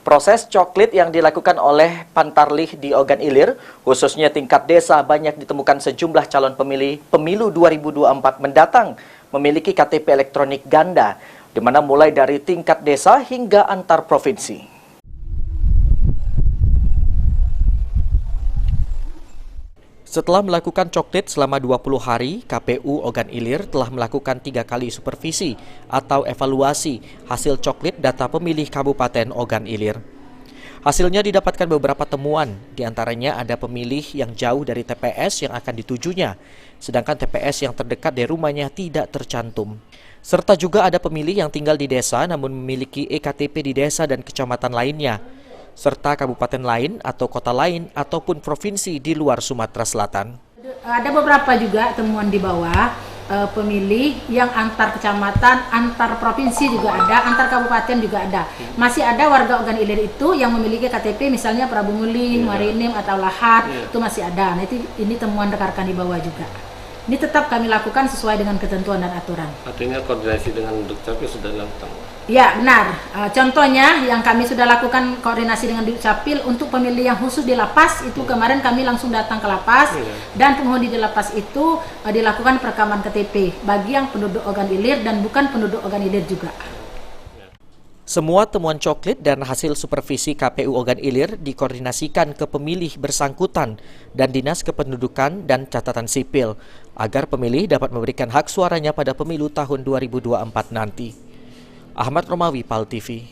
Proses coklit yang dilakukan oleh Pantarlih di Ogan Ilir, khususnya tingkat desa, banyak ditemukan sejumlah calon pemilih pemilu 2024 mendatang memiliki KTP elektronik ganda, di mana mulai dari tingkat desa hingga antar provinsi. Setelah melakukan coklit selama 20 hari, KPU Ogan Ilir telah melakukan 3 kali supervisi atau evaluasi hasil coklit data pemilih Kabupaten Ogan Ilir. Hasilnya didapatkan beberapa temuan, diantaranya ada pemilih yang jauh dari TPS yang akan ditujunya, sedangkan TPS yang terdekat dari rumahnya tidak tercantum. Serta juga ada pemilih yang tinggal di desa namun memiliki EKTP di desa dan kecamatan lainnya, serta kabupaten lain atau kota lain ataupun provinsi di luar Sumatera Selatan. Ada beberapa juga temuan di bawah pemilih yang antar kecamatan, antar provinsi juga ada, antar kabupaten juga ada. Masih ada warga Ogan Ilir itu yang memiliki KTP misalnya Prabu Muli, Marinim atau Lahat, itu masih ada. Nah, ini temuan rekan-rekan di bawah juga. Ini tetap kami lakukan sesuai dengan ketentuan dan aturan. Artinya koordinasi dengan Dukcapil sudah dilakukan? Ya, benar. Contohnya yang kami sudah lakukan koordinasi dengan Dukcapil untuk pemilih yang khusus di lapas, itu kemarin kami langsung datang ke lapas, dan penghuni di lapas itu dilakukan perekaman KTP bagi yang penduduk Ogan Ilir dan bukan penduduk Ogan Ilir juga. Semua temuan coklit dan hasil supervisi KPU Ogan Ilir dikoordinasikan ke pemilih bersangkutan dan Dinas Kependudukan dan Catatan Sipil agar pemilih dapat memberikan hak suaranya pada pemilu tahun 2024 nanti. Ahmad Romawi, PAL TV.